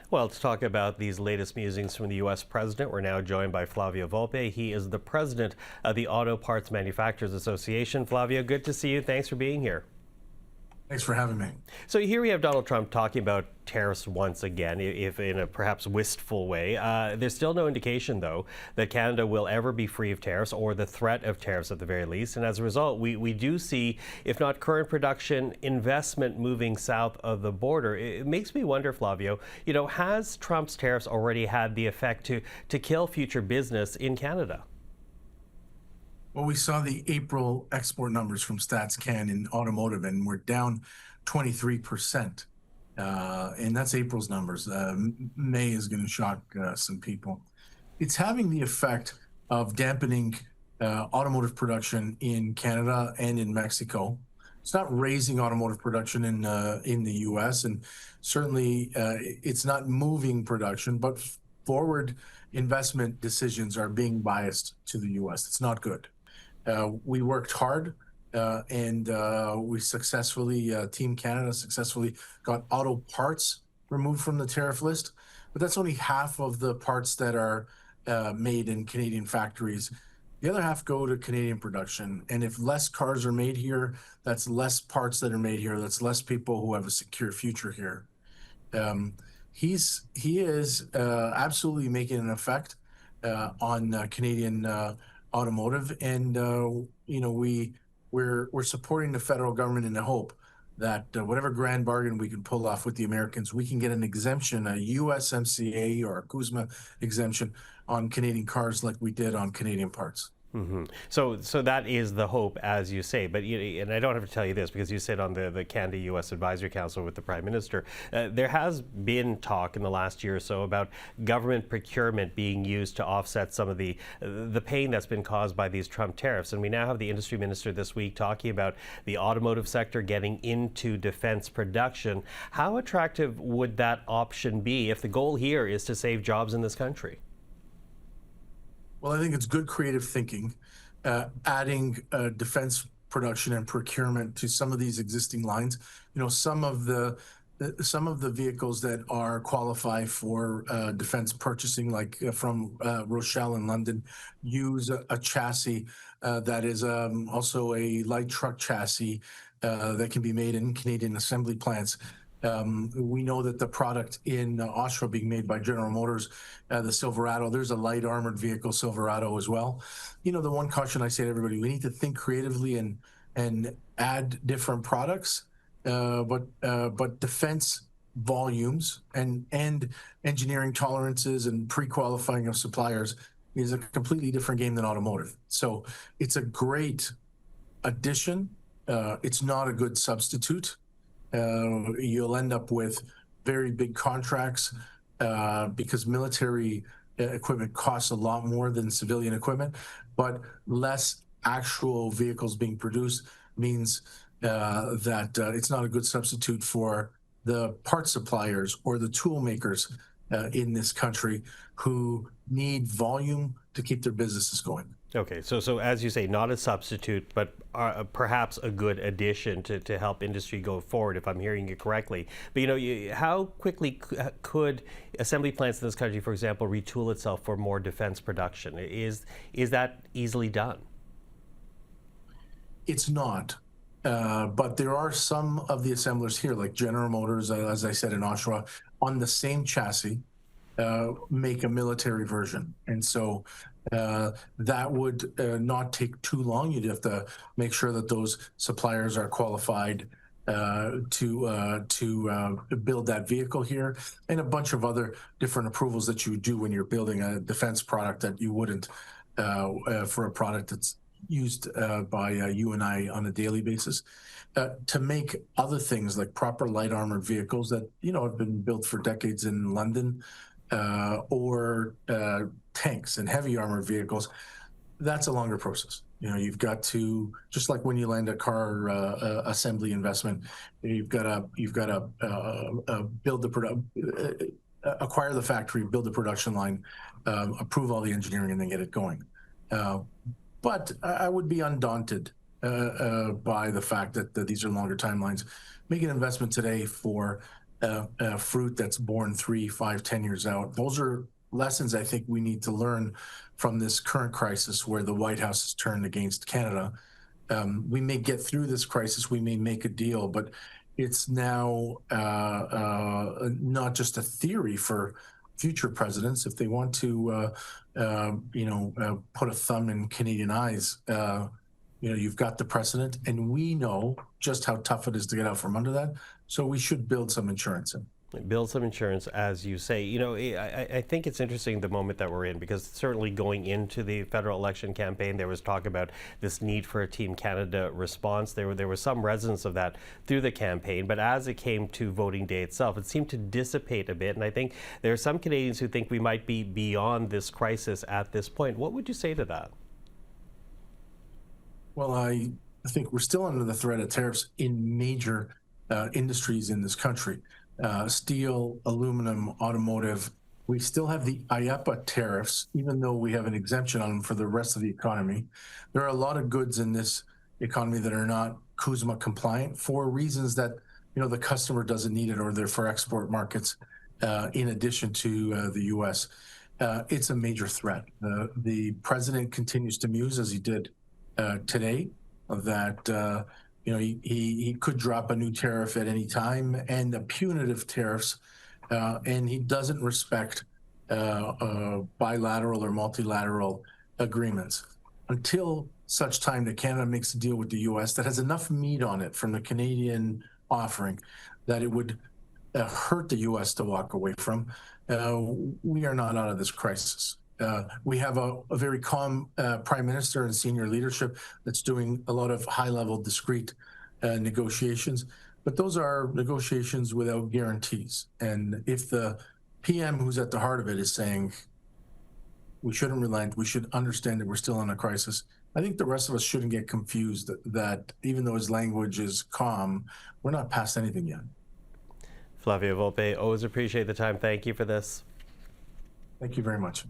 Well, to talk about these latest musings from the U.S. president, we're now joined by Flavio Volpe. He is the president of the Auto Parts Manufacturers Association. Flavio, good to see you. Thanks for being here. Thanks for having me. So here we have Donald Trump talking about tariffs once again, if in a perhaps wistful way. There's still no indication, though, that Canada will ever be free of tariffs, or the threat of tariffs at the very least. And as a result, we do see, if not current production, investment moving south of the border. It makes me wonder, Flavio, has Trump's tariffs already had the effect to kill future business in Canada? Well, we saw the April export numbers from StatsCan in automotive, and we're down 23%. And that's April's numbers. May is going to shock some people. It's having the effect of dampening automotive production in Canada and in Mexico. It's not raising automotive production in the U.S., and certainly it's not moving production, but forward investment decisions are being biased to the U.S. It's not good. We worked hard and we successfully, Team Canada successfully got auto parts removed from the tariff list, but that's only half of the parts that are made in Canadian factories. The other half go to Canadian production, and if less cars are made here, that's less parts that are made here, that's less people who have a secure future here. He is absolutely making an effect on Canadian automotive, and we're supporting the federal government in the hope that whatever grand bargain we can pull off with the Americans, we can get an exemption, a USMCA or a CUSMA exemption on Canadian cars like we did on Canadian parts. Mm-hmm. So that is the hope, as you say. But and I don't have to tell you this because you sit on the Canada-U.S. Advisory Council with the Prime Minister. There has been talk in the last year or so about government procurement being used to offset some of the pain that's been caused by these Trump tariffs. And we now have the industry minister this week talking about the automotive sector getting into defense production. How attractive would that option be if the goal here is to save jobs in this country? Well, I think it's good creative thinking, adding defense production and procurement to some of these existing lines. Some of the vehicles that are qualify for defense purchasing, like from Rochelle in London, use a chassis that is also a light truck chassis that can be made in Canadian assembly plants. We know that the product in Oshawa being made by General Motors, the Silverado, there's a light armored vehicle Silverado as well. The one caution I say to everybody, we need to think creatively and add different products, but defense volumes and engineering tolerances and pre-qualifying of suppliers is a completely different game than automotive. So it's a great addition. It's not a good substitute. You'll end up with very big contracts because military equipment costs a lot more than civilian equipment, but less actual vehicles being produced means that it's not a good substitute for the part suppliers or the tool makers in this country who need volume to keep their businesses going. Okay, so as you say, not a substitute, but perhaps a good addition to help industry go forward, if I'm hearing you correctly. But how quickly could assembly plants in this country, for example, retool itself for more defense production? Is that easily done? It's not, but there are some of the assemblers here, like General Motors, as I said in Oshawa, on the same chassis, make a military version, and so that would not take too long. You'd have to make sure that those suppliers are qualified to build that vehicle here, and a bunch of other different approvals that you would do when you're building a defense product that you wouldn't for a product that's used by you and I on a daily basis. To make other things like proper light armored vehicles that have been built for decades in London, or tanks and heavy armored vehicles, that's a longer process. You've got to, just like when you land a car assembly investment, you've got to build the acquire the factory, build the production line, approve all the engineering, and then get it going. But I would be undaunted by the fact that these are longer timelines. Make an investment today for fruit that's born 3, 5, 10 years out. Those are lessons I think we need to learn from this current crisis where the White House has turned against Canada. We may get through this crisis, we may make a deal, but it's now not just a theory for future presidents. If they want to, put a thumb in Canadian eyes, you've got the precedent, and we know just how tough it is to get out from under that. So we should build some insurance in. Build some insurance, as you say. I think it's interesting the moment that we're in, because certainly going into the federal election campaign, there was talk about this need for a Team Canada response. There was some resonance of that through the campaign, but as it came to voting day itself, it seemed to dissipate a bit. And I think there are some Canadians who think we might be beyond this crisis at this point. What would you say to that? Well, I think we're still under the threat of tariffs in major industries in this country. Steel, aluminum, automotive. We still have the IEEPA tariffs, even though we have an exemption on them for the rest of the economy. There are a lot of goods in this economy that are not CUSMA compliant for reasons that the customer doesn't need it, or they're for export markets. In addition to the U.S., it's a major threat. The president continues to muse, as he did today, that he could drop a new tariff at any time, and the punitive tariffs, and he doesn't respect bilateral or multilateral agreements until such time that Canada makes a deal with the U.S. that has enough meat on it from the Canadian offering that it would hurt the U.S. to walk away from. We are not out of this crisis. We have a very calm prime minister and senior leadership that's doing a lot of high-level, discrete negotiations, but those are negotiations without guarantees. And if the PM, who's at the heart of it, is saying we shouldn't relent, we should understand that we're still in a crisis, I think the rest of us shouldn't get confused that even though his language is calm, we're not past anything yet. Flavio Volpe, always appreciate the time. Thank you for this. Thank you very much.